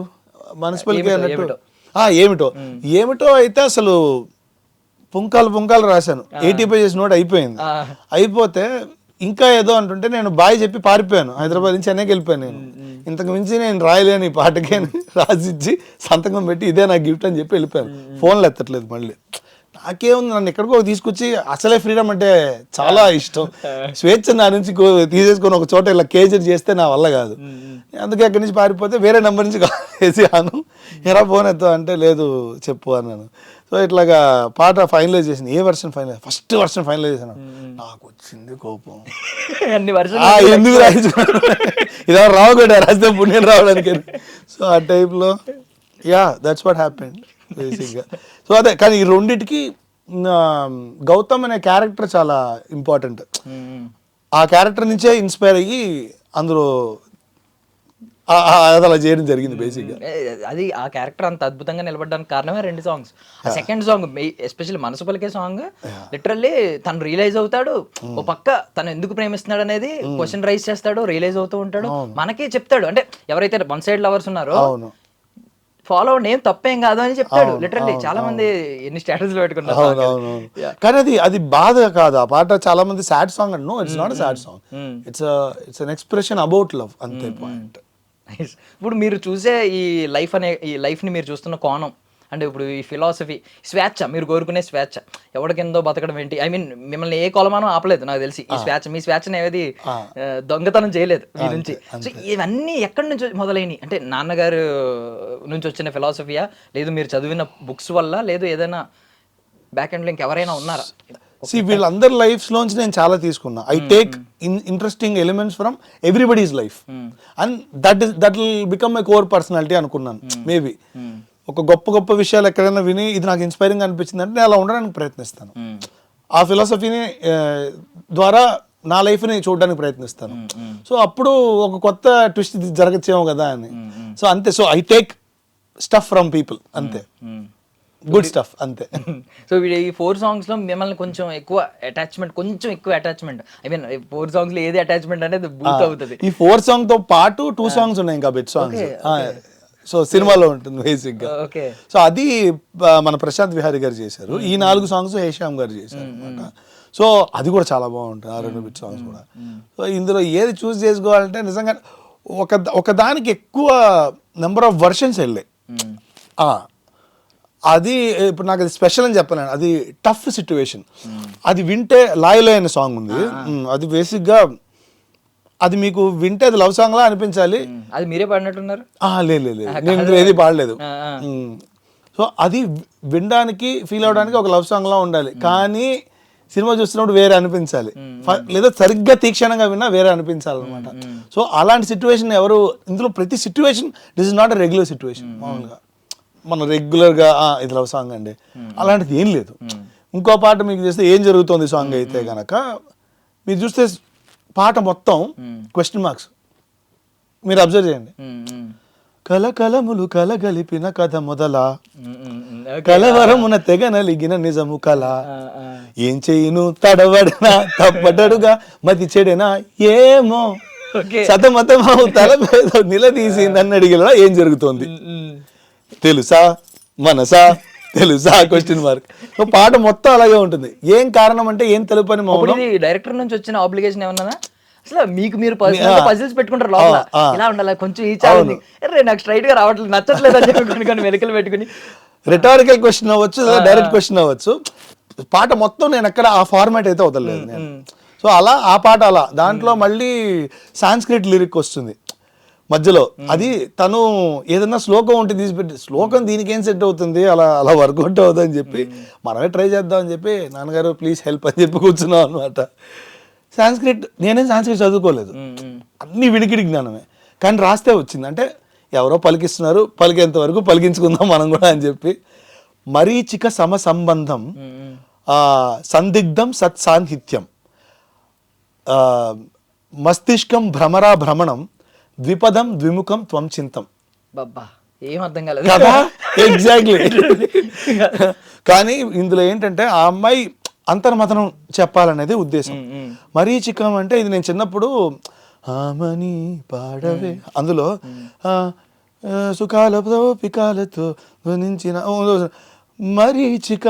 మున్సిపల్కి అన్నట్టు, ఏమిటో అయితే అసలు పుంకాలు రాశాను. 80 pages నోట్ అయిపోయింది. అయిపోతే ఇంకా ఏదో అంటుంటే నేను బాయ్ చెప్పి పారిపోయాను, హైదరాబాద్ నుంచి చెన్నైకి వెళ్ళిపోయాను. నేను ఇంతకు మించి నేను రాయలేను ఈ పాటకే రాసిచ్చి సంతకం పెట్టి ఇదే నా గిఫ్ట్ అని చెప్పి వెళ్ళిపోయాను. ఫోన్లు ఎత్తట్లేదు మళ్ళీ. నాకేముంది, నన్ను ఎక్కడికో తీసుకొచ్చి, అసలే ఫ్రీడమ్ అంటే చాలా ఇష్టం, స్వేచ్ఛ నా నుంచి తీసేసుకొని ఒక చోట ఇలా కేజీ చేస్తే నా వల్ల కాదు. అందుకే అక్కడి నుంచి పారిపోతే వేరే నెంబర్ నుంచి కాల్ చేసి అను ఎలా ఫోన్ ఎత్తా అంటే లేదు చెప్పు అన్నాను. సో ఇట్లాగా పాట ఫైనలైజ్ చేసింది. ఏ వర్షన్ ఫస్ట్ వర్షన్ ఫైనలైజ్ చేశాను. నాకు వచ్చింది కోపం, ఎందుకు రాయించుకున్నాను, ఇలా రావకూడదు, రాస్తే పుణ్యం రావడానికి. సో ఆ టైప్లో దట్స్ వాట్ హ్యాపెండ్ బేసిక్గా. సో అదే, కానీ ఈ రెండిటికి గౌతమ్ అనే క్యారెక్టర్ చాలా ఇంపార్టెంట్. ఆ క్యారెక్టర్ నుంచే ఇన్స్పైర్ అయ్యి అందులో అది అలా చేయడం జరిగింది బేసిక్గా. అది ఆ క్యారెక్టర్ అంత అద్భుతంగా నిలబడడానికి కారణమే 2 songs. ఆ సెకండ్ సాంగ్ ఎస్పెషల్లీ మనసు పలికే సాంగ్ లిటరల్లీ తను రియలైజ్ అవుతాడు, ఓ పక్క తను ఎందుకు ప్రేమిస్తున్నాడు అనేది క్వశ్చన్ రైజ్ చేస్తాడు, రియలైజ్ అవుతూ ఉంటాడు, మనకి చెప్తాడు. అంటే ఎవరైతే వన్ సైడ్ లవర్స్ ఉన్నారో ఫాలో అవ్వండి, ఏం తప్పేం కాదు అని చెప్తాడు. లిటరల్లీ చాలా మంది ఎన్ని స్టేటస్ లో పెట్టుకున్నారు. కానీ అది బాధ కాదు ఆ పాట. చాలా మంది sad song and no, it's not sad song, it's an expression about love, అంతే పాయింట్. ఇప్పుడు మీరు చూసే ఈ లైఫ్ని మీరు చూస్తున్న కోణం అంటే ఇప్పుడు ఈ ఫిలాసఫీ, స్వేచ్ఛ, మీరు కోరుకునే స్వేచ్ఛ, ఎవరికిందో బతకడం ఏంటి, ఐ మీన్ మిమ్మల్ని ఏ కొలమానం ఆపలేదు నాకు తెలిసి. ఈ స్వేచ్ఛ, మీ స్వేచ్ఛను ఏది దొంగతనం చేయలేదు మీ నుంచి. సో ఇవన్నీ ఎక్కడి నుంచి మొదలైనవి? అంటే నాన్నగారు నుంచి వచ్చిన ఫిలాసఫీయా, లేదు మీరు చదివిన బుక్స్ వల్ల, లేదు ఏదైనా బ్యాక్ ఎండ్లో ఇంకెవరైనా ఉన్నారా? వీళ్ళందరి లైఫ్ లోంచి నేను చాలా తీసుకున్నా. I take interesting elements from everybody's life and that will become my core personality అనుకున్నాను. మేబీ ఒక గొప్ప విషయాలు ఎక్కడైనా విని ఇది నాకు ఇన్స్పైరింగ్ అనిపించింది అంటే నేను అలా ఉండడానికి ప్రయత్నిస్తాను. ఆ ఫిలాసఫీని ద్వారా నా లైఫ్ని చూడడానికి ప్రయత్నిస్తాను. సో అప్పుడు ఒక కొత్త ట్విస్ట్ జరగచ్చేమో కదా అని. సో అంతే. So I take stuff from people, అంతే, గుడ్ స్టఫ్, అంతే. సో ఈ 4 songs లో మిమ్మల్ని కొంచెం ఎక్కువ అటాచ్మెంట్, ఐ మీన్ 4 songs లో ఏది అటాచ్మెంట్ అనేది బూట్ అవుతుంది. ఈ 4 songs తో పాటు 2 songs ఉన్నాయి ఇంకా బెట్ సాంగ్స్. సో సినిమాలో ఉంటుంది బేసిక్ గా. సో అది మన ప్రశాంత్ విహారీ గారు చేశారు. ఈ 4 songs హేషామ్ గారు చేశారు అనమాట. సో అది కూడా చాలా బాగుంటుంది, ఆ 2 బిట్ సాంగ్స్ కూడా. సో ఇందులో ఏది చూస్ చేసుకోవాలంటే నిజంగా ఒక దానికి ఎక్కువ నెంబర్ ఆఫ్ వర్షన్స్ వెళ్ళాయి. అది ఇప్పుడు నాకు అది స్పెషల్ అని చెప్పలేను, అది టఫ్ సిచ్యువేషన్. అది వింటే లాయలో అనే సాంగ్ ఉంది, అది బేసిక్గా అది మీకు వింటే అది లవ్ సాంగ్ లా అనిపించాలి. అది మీరే పాడినట్టున్నారు? లేదు, నేను ఏది పాడలేదు. సో అది వినడానికి, ఫీల్ అవడానికి ఒక లవ్ సాంగ్ లా ఉండాలి, కానీ సినిమా చూస్తున్నప్పుడు వేరే అనిపించాలి, లేదా సరిగ్గా తీక్షణంగా విన్నా వేరే అనిపించాలన్నమాట. సో అలాంటి సిచ్యువేషన్ ఎవరు ఇందులో, ప్రతి situation this is not a regular situation. మామూలుగా మన రెగ్యులర్గా ఇది లవ్ సాంగ్ అండి అలాంటిది ఏం లేదు. ఇంకో పాట మీకు చూస్తే ఏం జరుగుతుంది సాంగ్ అయితే కనుక మీరు చూస్తే పాట మొత్తం క్వశ్చన్ మార్క్స్, మీరు అబ్జర్వ్ చేయండి. కలకలములు కలగలిపిన కథ మొదల, కలవరమున తెగ నలిగిన నిజము కల, ఏం చేయును తడబడినా తప్పటడుగా మతి చెడెనా ఏమో సతమతమవు తలపేదో నిలదీసి నన్ను అడిగిన ఏం జరుగుతోంది తెలుసా మనసా తెలుసా క్వశ్చన్ మార్క్. సో పాట మొత్తం అలాగే ఉంటుంది. ఏం కారణం అంటే ఏం తెలుపు అని మౌనం. డైరెక్టర్ నుంచి వచ్చిన ఆబ్లిగేషన్ ఏమన్నా? అసలు మీరు పర్సనల్ పజిల్స్ పెట్టుకుంటారు లోపల, ఇలా ఉండాలి కొంచెం ఈ చాలు, నాకు స్ట్రైట్ గా రావట్లేదు, నచ్చట్లేదు అని చెప్పి వెనకలు పెట్టుకుని. రిటారికల్ క్వశ్చన్ అవ్వచ్చు, డైరెక్ట్ క్వశ్చన్ అవ్వచ్చు. పాట మొత్తం నేను ఎక్కడ ఆ ఫార్మాట్ అయితే వదలలేదు నేను. సో అలా ఆ పాట అలా, దాంట్లో మళ్ళీ సాంస్క్రిట్ లిరిక్ వస్తుంది మధ్యలో. అది తను ఏదన్నా శ్లోకం ఉంటే తీసిపెట్టి, శ్లోకం దీనికి ఏం సెట్ అవుతుంది, అలా వర్కౌట్ అవుతుంది అని చెప్పి మనమే ట్రై చేద్దాం అని చెప్పి నాన్నగారు ప్లీజ్ హెల్ప్ అని చెప్పి కూర్చున్నాం అనమాట. నేనేం సాంస్క్రిట్ చదువుకోలేదు, అన్ని వినికిడి జ్ఞానమే, కానీ రాస్తే వచ్చింది. అంటే ఎవరో పలికిస్తున్నారు, పలికేంత వరకు పలికించుకుందాం మనం కూడా అని చెప్పి. మరీచిక సమ సంబంధం సందిగ్ధం సత్సాన్నిహిత్యం, మస్తిష్కం భ్రమరా భ్రమణం ద్విపదం ద్విముఖం త్వం చింతం. బాబా ఏం అర్థం కాలేదు కదా, ఎగ్జాక్ట్లీ. కానీ ఇందులో ఏంటంటే ఆ అమ్మాయి అంతర్మతనం చెప్పాలనేది ఉద్దేశం. మరీచికం అంటే ఇది నేను చిన్నప్పుడు ఆమని పాడవే అందులో సుఖాలతో పికాలతో ధ్వనించిన మరీచిక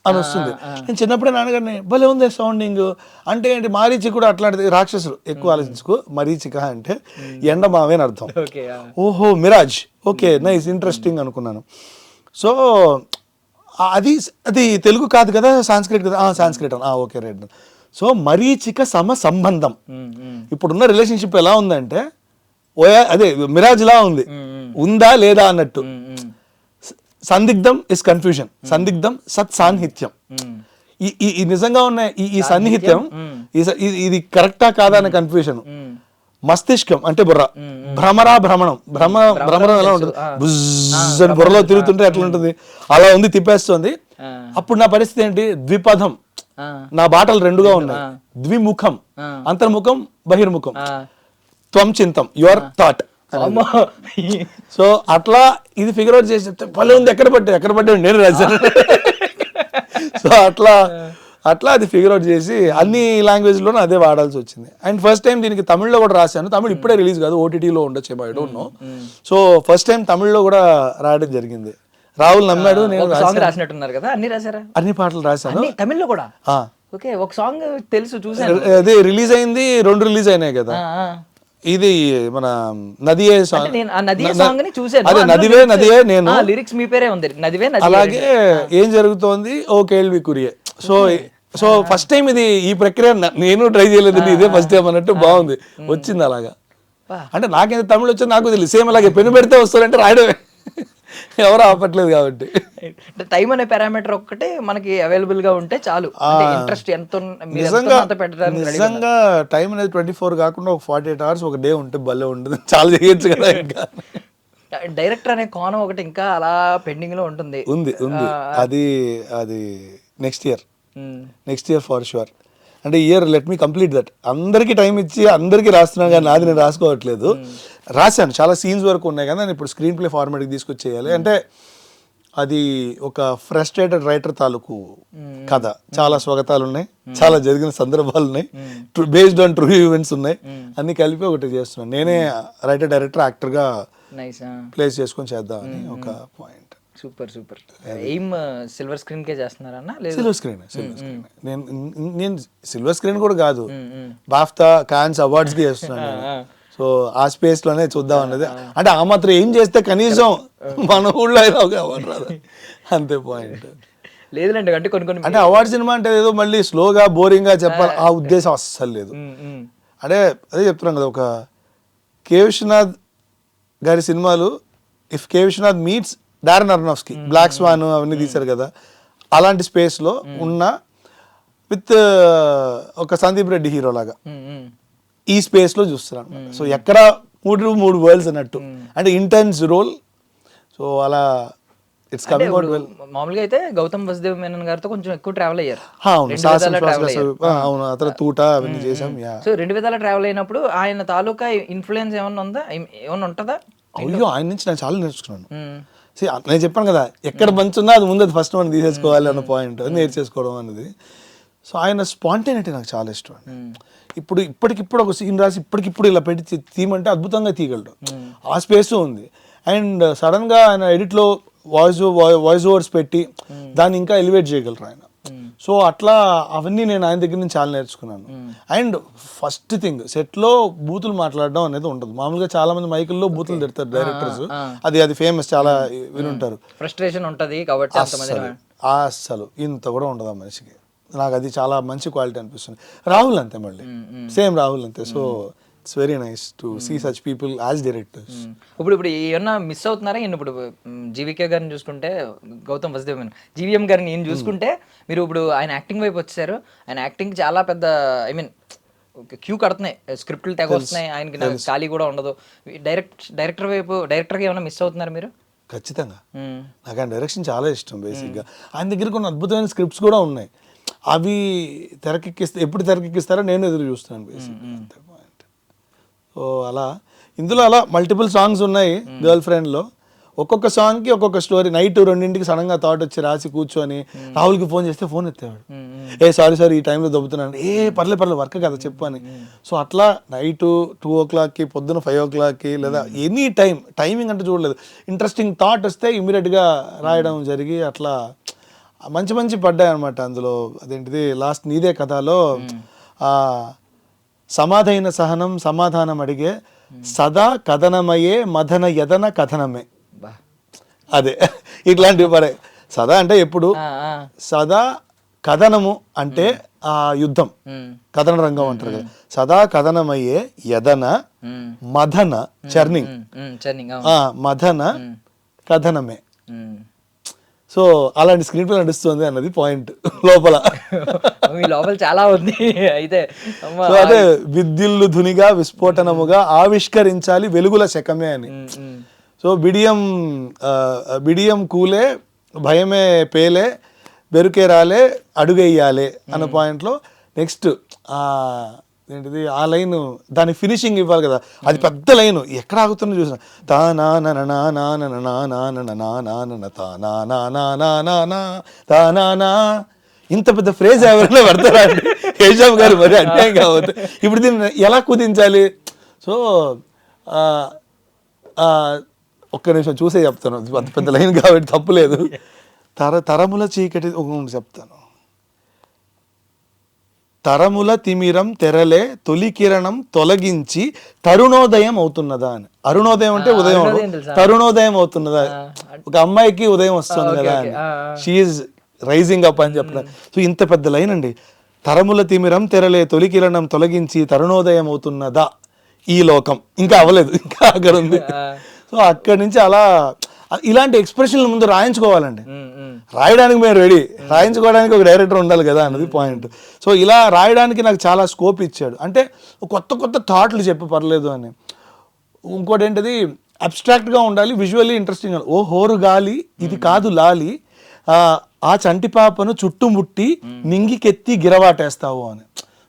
అని వస్తుంది. నేను చిన్నప్పుడే నాన్నగారిని భలే ఉంది సౌండింగ్ అంటే ఏంటి, మారీచి కూడా అట్లాంటిది రాక్షసులు ఎక్కువ ఆలోచించుకో. మరీచిక అంటే ఎండమావే అని అర్థం. ఓహో మిరాజ్, ఓకే నైస్ ఇంట్రెస్టింగ్ అనుకున్నాను. సో అది అది తెలుగు కాదు కదా, సాంస్క్రిట్ కదా, సాంస్క్రిట్ ఓకే రైట్. సో మరీచిక సమ సంబంధం. ఇప్పుడున్న రిలేషన్షిప్ ఎలా ఉందంటే అదే మిరాజ్ లా ఉంది, ఉందా లేదా అన్నట్టు. సందిగ్ధం ఇస్ కన్ఫ్యూజన్, సందిగ్ధం సత్ సాన్నిహిత్యం. ఈ నిజంగా ఉన్న ఈ సన్నిహిత్యం ఇది కరెక్టా కాదా అనే కన్ఫ్యూజన్. మస్తిష్కం అంటే బుర్ర, భ్రమరా భ్రమణం, భ్రమరం ఎలా ఉంటుంది, బుజ్ అని బుర్రలో తిరుగుతుంటే ఎట్లా ఉంటుంది అలా ఉంది, తిప్పేస్తుంది. అప్పుడు నా పరిస్థితి ఏంటి, ద్విపథం, నా బాటలు రెండుగా ఉన్నాయి. ద్విముఖం, అంతర్ముఖం బహిర్ముఖం, త్వం చింతం, యువర్ థాట్. సో అట్లా ఇది ఫిగర్ అవుట్ చేసి చెప్తే భలే ఉంది, ఎక్కడ పడ్డా నేను రాశాను. సో అట్లా అది ఫిగర్ అవుట్ చేసి అన్ని లాంగ్వేజ్లోనూ అదే వాడాల్సి వచ్చింది. అండ్ ఫస్ట్ టైం దీనికి తమిళ్లో కూడా రాశాను. తమిళ్ ఇప్పుడే రిలీజ్ కాదు, ఓటీటీలో ఉండొచ్చు, I don't know. So first time తమిళ్లో కూడా రాయడం జరిగింది. రాహుల్ నమ్మాడు, నేను రాసినట్టున్నారు కదా, అన్ని రాశారా? అన్ని పాటలు రాశాను తమిళ్లో కూడా. ఓకే, ఒక సాంగ్ తెలుసు, చూసాను. అదే రిలీజ్ అయింది, 2 రిలీజ్ అయినాయి కదా. ఇది మన నదియే సాంగ్, అదే నదివే నేను, లిరిక్స్ మీ పేరే ఉంది, నదివే. అలాగే ఏం జరుగుతోంది ఓ కేள்వి కురియే. సో ఫస్ట్ టైం ఇది ఈ ప్రక్రియ నేను ట్రై చేయలేదు, ఇదే ఫస్ట్ టైం అన్నట్టు బాగుంది, వచ్చింది అలాగా. అంటే నాకేంత తమిళ వచ్చి నాకు తెలియదు, సేమ్ అలాగే పెన్ను పెడితే వస్తారంటే రాయడమే, ఎవరు ఆపట్లేదు కాబట్టి. టైం అనే పారామీటర్ ఒక్కటే మనకి అవైలబుల్ గా ఉంటే చాలు. ఇంట్రెస్ట్ ఎంత నిజంగా టైం అనేది 24 కాకుండా ఒక 48 hours ఒక డే ఉంటే భలే ఉంటుంది, చాలా చేయొచ్చు కదా. ఇంకా డైరెక్టర్ అనే కోణం ఒకటి ఇంకా అలా పెండింగ్ లో ఉంటుంది. అది నెక్స్ట్ ఇయర్ ఫర్ షూర్. అంటే year let me complete that. అందరికీ టైం ఇచ్చి అందరికీ రాస్తున్నాను కానీ నాది నేను రాసుకోవట్లేదు. రాశాను, చాలా సీన్స్ వరకు ఉన్నాయి కదా, నేను ఇప్పుడు స్క్రీన్ ప్లే ఫార్మాట్కి తీసుకొచ్చేయాలి. అంటే అది ఒక ఫ్రస్ట్రేటెడ్ రైటర్ తాలూకు కథ, చాలా స్వాగతాలు ఉన్నాయి, చాలా జరిగిన సందర్భాలు ఉన్నాయి, బేస్డ్ ఆన్ ట్రూ ఈవెంట్స్ ఉన్నాయి, అన్ని కలిపి ఒకటి చేస్తున్నాను. నేనే రైటర్, డైరెక్టర్, యాక్టర్గా ప్లేస్ చేసుకొని చేద్దామని ఒక point. Super. Aim silver screen కే చేస్తున్నారన్నా? Silver screen. నేను సిల్వర్ స్క్రీన్ కూడా కాదు, బాఫ్తా, కాన్స్, అవార్డ్స్ కి చేస్తున్నాను. సో ఆ స్పేస్ లోనే చూద్దాం అన్నది. అంటే ఆ మాత్రం ఏం చేస్తే కనీసం మన ఊళ్ళో అయినా ఒక అవార్డు రాదు, అంతే పాయింట్. లేదులేండి, అంటే కొన్ని అంటే అవార్డ్ సినిమా అంటే ఏదో మళ్ళీ స్లోగా బోరింగ్ గా చెప్పాలి, ఆ ఉద్దేశం అస్సలు లేదు. అంటే అదే చెప్తున్నాం కదా, ఒక కే విశ్వనాథ్ గారి సినిమాలు, if K Viswanath meets Darren Aronofsky, Black Swan అవన్నీ తీశారు కదా, అలాంటి స్పేస్ లో ఉన్న విత్ ఒక సందీప్ రెడ్డి హీరో లాగా ఈ స్పేస్ లో చూస్తున్నాను. సో ఎక్కడ 3 వరల్డ్స్ అన్నట్టు, అంటే ఇంటెన్స్ రోల్. సో అలా ఇట్స్ కమింగ్ అవుట్ వెల్. మామూలుగా అయితే గౌతమ్ వసుదేవ్ మేనన్ గారితో కొంచెం ఎక్కువ ట్రావెల్ అయ్యారు. అవును, అతను తూట అవన్నీ చేసాం. సో 2 విధాల ట్రావెల్ అయినప్పుడు ఆయన తాలూకా ఇన్ఫ్లుయెన్స్ ఏమన్నా ఉందా, ఏమన్నా ఉంటుందా? అయ్యో, ఆయన నుంచి నేను చాలా నేర్చుకున్నాను. నేను చెప్పాను కదా, ఎక్కడ మంచి ఉందో అది ముందు అది ఫస్ట్ మనం తీసేసుకోవాలి అన్న పాయింట్, నేర్చేసుకోవడం అనేది. సో ఆయన స్పాంటేనిటీ నాకు చాలా ఇష్టం. ఇప్పటికిప్పుడు ఒక సీన్ రాసి ఇప్పటికిప్పుడు ఇలా పెట్టి తీయమంటే అద్భుతంగా తీయగలడు, ఆ స్పేస్ ఉంది. అండ్ సడన్ గా ఆయన ఎడిట్ లో వాయిస్ ఓవర్స్ పెట్టి దాన్ని ఇంకా ఎలివేట్ చేయగలరు ఆయన. సో అట్లా అవన్నీ నేను ఆయన దగ్గర నుంచి చాలా నేర్చుకున్నాను. అండ్ ఫస్ట్ థింగ్, సెట్ లో బూతులు మాట్లాడడం అనేది ఉండదు. మామూలుగా చాలా మంది మైకుల్లో బూతులు తిడతారు డైరెక్టర్స్, అది ఫేమస్, చాలా వినుంటారు. ఫ్రస్ట్రేషన్ ఉంటది కాబట్టి అస్సలు ఇంత కూడా ఉండదు ఆ మనిషికి. నాకు అది చాలా మంచి క్వాలిటీ అనిపిస్తుంది. రాహుల్ అంతే, మళ్ళీ సేమ్ రాహుల్ అంతే. So it's very nice to see such people as directors. ఇప్పుడు ఏమన్నా మిస్ అవుతున్నారా? ఇప్పుడు జీవికే గారిని చూసుకుంటే, గౌతమ్ వసుదేవ్ మేనన్, జీవీఎం గారిని ఈయన చూసుకుంటే, మీరు ఇప్పుడు ఆయన యాక్టింగ్ వైపు వచ్చారు. ఆయన యాక్టింగ్ చాలా పెద్ద, ఐ మీన్ క్యూ కడుతున్నాయి, స్క్రిప్ట్లు తెగ వస్తున్నాయి, ఆయనకి ఖాళీ కూడా ఉండదు. డైరెక్టర్ వైపు, డైరెక్టర్గా ఏమైనా మిస్ అవుతున్నారు మీరు? ఖచ్చితంగా. నాకు ఆయన డైరెక్షన్ చాలా ఇష్టం. బేసిక్గా ఆయన దగ్గర కొన్ని అద్భుతమైన స్క్రిప్ట్స్ కూడా ఉన్నాయి. అవి ఎప్పుడు తెరకెక్కిస్తారో నేను ఎదురు చూస్తున్నాను బేసిక్గా, అంతే పాయింట్. సో అలా ఇందులో అలా మల్టిపుల్ సాంగ్స్ ఉన్నాయి గర్ల్ ఫ్రెండ్లో. ఒక్కొక్క సాంగ్కి ఒక్కొక్క స్టోరీ. నైట్ 2ంటికి సడన్గా థాట్ వచ్చి రాసి కూర్చొని రాహుల్కి ఫోన్ చేస్తే ఫోన్ ఎత్తేవాడు, సారీ ఈ టైంలో దొబ్బుతున్నాను, పర్లేదు వర్క్ కదా చెప్పు అని. సో అట్లా నైట్ 2 o'clockకి, పొద్దున 5 o'clockకి, లేదా ఎనీ టైమింగ్ అంటే చూడలేదు. ఇంట్రెస్టింగ్ థాట్ వస్తే ఇమీడియట్గా రాయడం జరిగి అట్లా మంచి పడ్డాయి అనమాట. అందులో అదేంటిది లాస్ట్ నీదే కథలో సమాధైన సహనం సమాధానం అడిగే సదా కథనమయే మదన యదన కథనమే. అదే ఇట్లాంటివి పడే. సదా అంటే ఎప్పుడు, సదా కథనము అంటే ఆ యుద్ధం, కథన రంగం అంటారు కదా. సదా కథనమయ్యే యదన మదన చర్నింగ్ మదన కథనమే. సో అలాంటి స్క్రీన్ ప్లే నడుస్తుంది అన్నది పాయింట్ లోపల. చాలా ఉంది అయితే. సో అదే విద్యుల్లు ధునిగా విస్ఫోటనముగా ఆవిష్కరించాలి వెలుగుల శకమే అని. సో బిడియం కూలే భయమే పేలే బెరుకే రాలే అడుగెయ్యాలే అన్న పాయింట్లో నెక్స్ట్ ఏంటిది ఆ లైన్, దాని ఫినిషింగ్ ఇవ్వాలి కదా. అది పెద్ద లైన్ ఎక్కడ ఆగుతుందో చూసిన తానా. ఇంత పెద్ద ఫ్రేజ్ ఎవరైనా పెడతారా అండి హేషామ్ గారు? మరి అన్యాయం కావద్దు. ఇప్పుడు దీన్ని ఎలా కుదించాలి? సో ఒక్క నిమిషం చూసే చెప్తాను, అంత పెద్ద లైన్ కాబట్టి తప్పులేదు. తరముల చీకటి చెప్తాను. తరముల తిమిరం తెరలే తొలి కిరణం తొలగించి తరుణోదయం అవుతున్నదా అని. అరుణోదయం అంటే ఉదయం, తరుణోదయం అవుతున్నదా, ఒక అమ్మాయికి ఉదయం వస్తుంది కదా అని. షీఈస్ రైజింగ్ అప్ అని చెప్పడం. సో ఇంత పెద్ద లైన్ అండి. తరముల తిమిరం తెరలే తొలి కిరణం తొలగించి తరుణోదయం అవుతున్నదా ఈ లోకం. ఇంకా అవ్వలేదు, ఇంకా అక్కడ ఉంది. సో అక్కడి నుంచి అలా ఇలాంటి ఎక్స్ప్రెషన్ల ముందు రాయించుకోవాలండి. రాయడానికి మేము రెడీ, రాయించుకోవడానికి ఒక డైరెక్టర్ ఉండాలి కదా అన్నది పాయింట్. సో ఇలా రాయడానికి నాకు చాలా స్కోప్ ఇచ్చాడు. అంటే కొత్త థాట్లు చెప్పి పర్లేదు అని. ఇంకోటి ఏంటిది, అబ్స్ట్రాక్ట్గా ఉండాలి, విజువల్లీ ఇంట్రెస్టింగ్. ఓ హోరు గాలి ఇది కాదు లాలి, ఆ చంటి పాపను చుట్టుముట్టి నింగికెత్తి గిరవాటేస్తావు అని.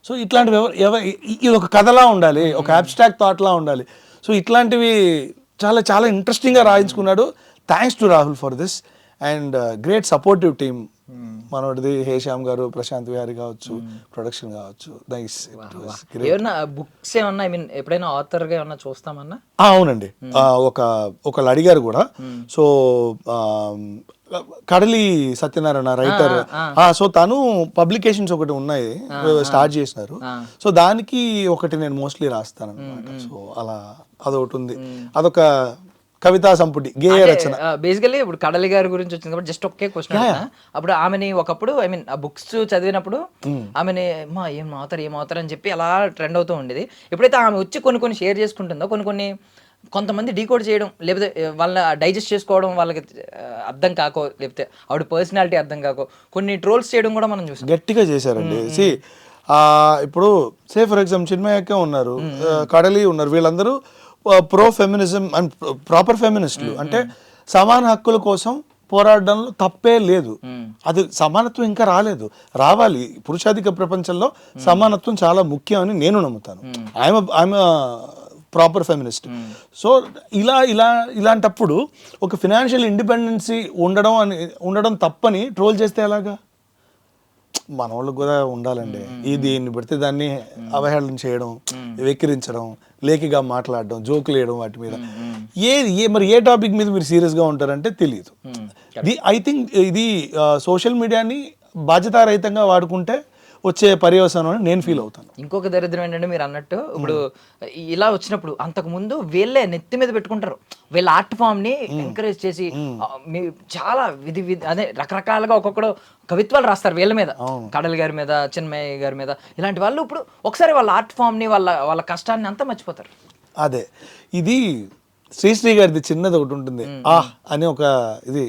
సో ఇట్లాంటివి ఇది ఒక కథలా ఉండాలి, ఒక అబ్స్ట్రాక్ట్ థాట్లా ఉండాలి. సో ఇట్లాంటివి చాలా ఇంట్రెస్టింగ్గా రాయించుకున్నాడు. Thanks to Rahul for this and great supportive team. మనోడిది హేషామ్ గారు, ప్రశాంత్ విహారీ కావచ్చు, ప్రొడక్షన్ కావచ్చు. నైస్. ఏమన్నా బుక్స్ ఏమన్నా ఎప్పుడైనా ఆథర్గా ఏమన్నా చూస్తామన్నా? అవునండి, ఒకళ్ళు అడిగారు కూడా. సో కడలి సత్యనారాయణ రైటర్, సో తను పబ్లికేషన్స్ ఒకటి ఉన్నాయి, స్టార్ట్ చేసినారు. సో దానికి ఒకటి నేను మోస్ట్లీ రాస్తాను అనమాట. సో అలా అదొకటి ఉంది, అదొక కవితా సంపుటి గేయ రచన. బేసికల్లీ ఇప్పుడు కడలి గారి గురించి వచ్చింది కాబట్టి జస్ట్ ఒకే క్వశ్చన్. అప్పుడు ఆమెని ఒకప్పుడు ఆ బుక్స్ చదివినప్పుడు ఆమెని ఏం అవుతారు అని చెప్పి అలా ట్రెండ్ అవుతూ ఉండేది. ఎప్పుడైతే ఆమె వచ్చి కొన్ని షేర్ చేసుకుంటుందో, కొంతమంది డీకోడ్ చేయడం, లేకపోతే వాళ్ళ డైజెస్ట్ చేసుకోవడం వాళ్ళకి అర్థం కాకో, లేకపోతే ఆవిడ పర్సనాలిటీ అర్థం కాకో కొన్ని ట్రోల్స్ చేయడం కూడా మనం చూసాం. గట్టిగా చేశారండి. ఇప్పుడు ఫర్ ఎగ్జాంపుల్ చిన్మయ్యకే ఉన్నారు, కడలి ఉన్నారు, వీళ్ళందరూ ప్రో ఫెమినిజం అండ్ ప్రాపర్ ఫెమినిస్టులు. అంటే సమాన హక్కుల కోసం పోరాడడంలో తప్పే లేదు. అది సమానత్వం ఇంకా రావాలి. పురుషాధిక ప్రపంచంలో సమానత్వం చాలా ముఖ్యం అని నేను నమ్ముతాను. I'm proper feminist. సో ఇలాంటప్పుడు ఒక ఫినాన్షియల్ ఇండిపెండెన్సీ ఉండడం తప్పని ట్రోల్ చేస్తే ఎలాగా? మన వాళ్ళకి కూడా ఉండాలండి. దీన్ని పెడితే దాన్ని అవహేళన చేయడం, వెక్కిరించడం, లేఖిగా మాట్లాడడం, జోకులు వేయడం, వాటి మీద మరి ఏ టాపిక్ మీద మీరు సీరియస్గా ఉంటారంటే తెలియదు. ఐ థింక్ ఇది సోషల్ మీడియాని బాధ్యతారహితంగా వాడుకుంటే వచ్చే పర్యవసానం అని నేను ఫీల్ అవుతాను. ఇంకొక దరిద్రం ఏంటంటే మీరు అన్నట్టు ఇప్పుడు ఇలా వచ్చినప్పుడు అంతకుముందు వీళ్ళే నెత్తి మీద పెట్టుకుంటారు, వీళ్ళ ఆర్ట్ ఫామ్ ని ఎంకరేజ్ చేసి చాలా అదే రకరకాలుగా ఒక్కొక్కడు కవిత్వాలు రాస్తారు వీళ్ళ మీద, కడలి గారి మీద, చిన్మయ్య గారి మీద. ఇలాంటి వాళ్ళు ఇప్పుడు ఒకసారి వాళ్ళ ఆర్ట్ ఫామ్ ని వాళ్ళ కష్టాన్ని అంతా మర్చిపోతారు. అదే ఇది శ్రీశ్రీ గారిది చిన్నది ఒకటి ఉంటుంది, అని ఒక ఇది,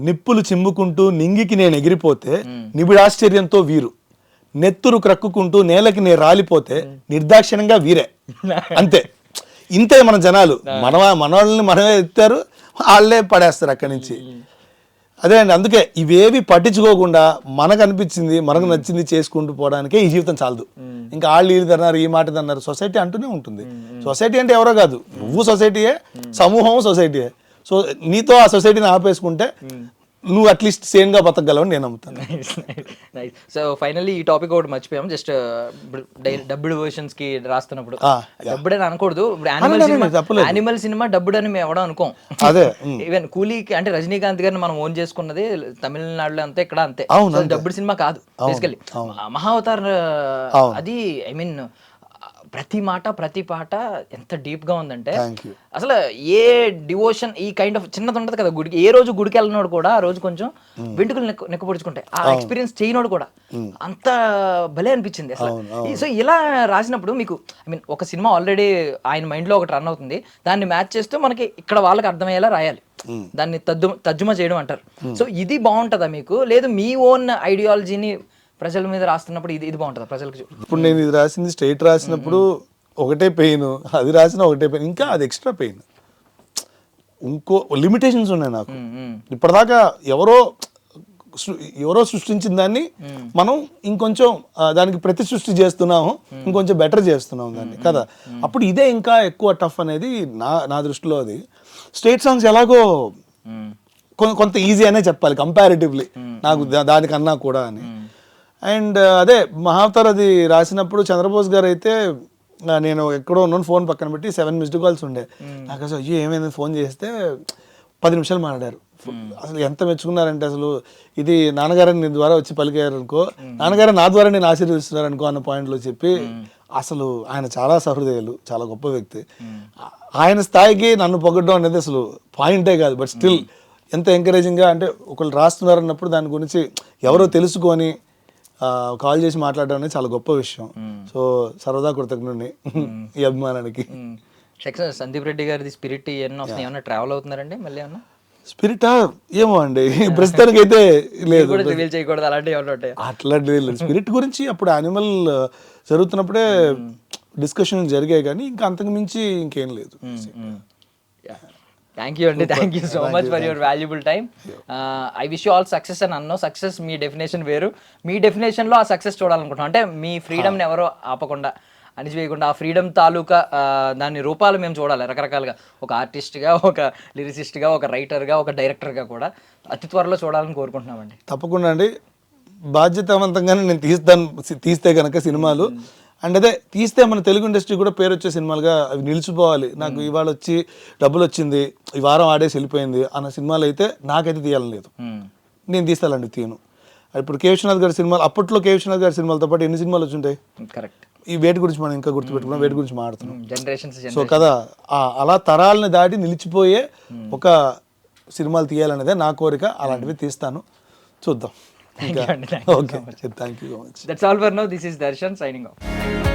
నిప్పులు చిమ్ముకుంటూ నింగికి నేను ఎగిరిపోతే నిబిడాశ్చర్యంతో వీరు, నెత్తురు క్రక్కుకుంటూ నేలకి నేను రాలిపోతే నిర్దాక్షిణ్యంగా వీరే. అంతే, ఇంతే మన జనాలు. మన వాళ్ళని మనమే ఎత్తారు, వాళ్ళే పడేస్తారు అక్కడి నుంచి. అదే అండి, అందుకే ఇవేవి పట్టించుకోకుండా మనకు అనిపించింది మనకు నచ్చింది చేసుకుంటూ పోవడానికే ఈ జీవితం చాలదు. ఇంకా వాళ్ళు వీళ్ళు అన్నారు, ఈ మాట అన్నారు, సొసైటీ అంటూనే ఉంటుంది. సొసైటీ అంటే ఎవరో కాదు, నువ్వు సొసైటీయే, సమూహం సొసైటీయే. సో నీతో ఆ సొసైటీని ఆపేసుకుంటే నువ్వు అట్లీస్ట్ సేన్గా బతకగలవని నేను నమ్ముతాను. సో ఫైనల్లీ ఈ టాపిక్ ఒకటి మర్చిపోయాం. జస్ట్ డబ్బుడ్ వర్షన్స్ కి రాస్తున్నప్పుడు డబ్బుడ్ అని అనకూడదు. ఇప్పుడు యానిమల్ సినిమా డబ్బుడ్ అని మేము ఎవడో అనుకోం. అదే ఈవెన్ కూలీకి అంటే రజనీకాంత్ గారిని మనం ఓన్ చేసుకున్నది తమిళనాడులో అంతే, ఇక్కడ అంతే. డబ్బుడ్ సినిమా కాదు బేసికలీ. మహావతార్ అది ఐ మీన్ ప్రతి మాట ప్రతి పాట ఎంత డీప్ గా ఉందంటే అసలు ఏ డివోషన్ ఈ కైండ్ ఆఫ్ చిన్నది ఉంటది కదా గుడికి. ఏ రోజు గుడికి వెళ్ళినోడు కూడా ఆ రోజు కొంచెం వెంటుకలు నెక్కపొడుచుకుంటాయి. ఆ ఎక్స్పీరియన్స్ చేయనోడు కూడా అంత భలే అనిపించింది అసలు. సో ఇలా రాసినప్పుడు మీకు ఐ మీన్ ఒక సినిమా ఆల్రెడీ ఆయన మైండ్ లో ఒకటి రన్ అవుతుంది, దాన్ని మ్యాచ్ చేస్తూ మనకి ఇక్కడ వాళ్ళకి అర్థమయ్యేలా రాయాలి, దాన్ని తర్జుమా చేయడం అంటారు. సో ఇది బాగుంటుందా మీకు, లేదు మీ ఓన్ ఐడియాలజీని ప్రజల మీద రాస్తున్నప్పుడు ఇది బాగుంటుంది ప్రజలకు? ఇప్పుడు నేను ఇది రాసింది స్ట్రైట్ రాసినప్పుడు ఒకటే పెయిన్, అది రాసిన ఒకటే పెయిన్, ఇంకా అది ఎక్స్ట్రా పెయిన్. ఇంకో లిమిటేషన్స్ ఉన్నాయి నాకు. ఇప్పటిదాకా ఎవరో సృష్టించిన దాన్ని మనం ఇంకొంచెం దానికి ప్రతి సృష్టి చేస్తున్నాము, ఇంకొంచెం బెటర్ చేస్తున్నాం దాన్ని కదా. అప్పుడు ఇదే ఇంకా ఎక్కువ టఫ్ అనేది నా దృష్టిలో. అది స్ట్రైట్ సాంగ్స్ ఎలాగో కొంత ఈజీ అనే చెప్పాలి కంపారిటివ్లీ నాకు దానికన్నా కూడా అని. అండ్ అదే మహావతార్ అది రాసినప్పుడు చంద్రబోస్ గారు అయితే నేను ఎక్కడో ఉన్నాను, ఫోన్ పక్కన పెట్టి 7 మిస్డ్ కాల్స్ ఉండే. నాకు అసలు అయ్యో ఏమైంది ఫోన్ చేస్తే 10 నిమిషాలు మాట్లాడారు. అసలు ఎంత మెచ్చుకున్నారంటే అసలు ఇది నాన్నగారని నీ ద్వారా వచ్చి పలికారు అనుకో, నాన్నగారు నా ద్వారా నేను ఆశీర్వదిస్తున్నారు అనుకో అన్న పాయింట్లో చెప్పి అసలు ఆయన చాలా సహృదయాలు, చాలా గొప్ప వ్యక్తి. ఆయన స్థాయికి నన్ను పొగడ్డం అనేది అసలు పాయింటే కాదు. బట్ స్టిల్ ఎంత ఎంకరేజింగ్గా అంటే ఒకళ్ళు రాస్తున్నారు అన్నప్పుడు దాని గురించి ఎవరో తెలుసుకొని కాల్ చేసి మాట్లాడడం అనేది చాలా గొప్ప విషయం. సో సరదా కృతజ్ఞుడిని ఈ అభిమానానికి. సందీప్ రెడ్డి గారి స్పిరిట్ ఏమన్నా ట్రావెల్ అవుతున్నారండి మళ్ళీ ఏమన్నా? స్పిరిటా ఏమో అండి, ప్రస్తుతానికి అయితే లేదు. చేయకూడదు అలాంటివి ఏమన్నా ఉంటాయి? అట్లాంటివి లేదు. స్పిరిట్ గురించి అప్పుడు యానిమల్ జరుగుతున్నప్పుడే డిస్కషన్ జరిగాయి, కానీ ఇంకా అంతకు మించి ఇంకేం లేదు. థ్యాంక్ యూ అండి, thank you so much for your valuable time. I wish you all success అని అన్నో. సక్సెస్ మీ డెఫినేషన్ వేరు, మీ డెఫినేషన్లో ఆ సక్సెస్ చూడాలనుకుంటున్నాం. అంటే మీ ఫ్రీడమ్ని ఎవరో ఆపకుండా అణిచివేయకుండా ఆ ఫ్రీడమ్ తాలూకా దాని రూపాలు మేము చూడాలి రకరకాలుగా. ఒక ఆర్టిస్ట్గా, ఒక లిరిసిస్ట్గా, ఒక రైటర్గా, ఒక డైరెక్టర్గా కూడా అతి త్వరలో చూడాలని కోరుకుంటున్నామండి. తప్పకుండా అండి, బాధ్యతావంతంగానే నేను తీస్తే కనుక సినిమాలు. అండ్ అదే తీస్తే మన తెలుగు ఇండస్ట్రీ కూడా పేరు వచ్చే సినిమాలుగా అవి నిలిచిపోవాలి. నాకు ఇవాళ వచ్చి డబ్బులు వచ్చింది, ఈ వారం ఆడేసి వెళ్ళిపోయింది అన్న సినిమాలు అయితే నాకైతే తీయాలని లేదు. నేను తీస్తానండి, తీయను. ఇప్పుడు కే విశ్వనాథ్ గారి సినిమాలు, అప్పట్లో కే విశ్వనాథ్ గారి సినిమాలతో పాటు ఎన్ని సినిమాలు వచ్చి ఉంటాయి. కరెక్ట్. ఈ వేటి గురించి మనం ఇంకా గుర్తుపెట్టుకున్నాం, వేటి గురించి మాట్లాడుతున్నాం, జనరేషన్స్. సో కదా అలా తరాలని దాటి నిలిచిపోయే ఒక సినిమాలు తీయాలనేదే నా కోరిక. అలాంటివి తీస్తాను, చూద్దాం. Thank you. Okay, thank you so much. That's all for now. This is Darshan signing off.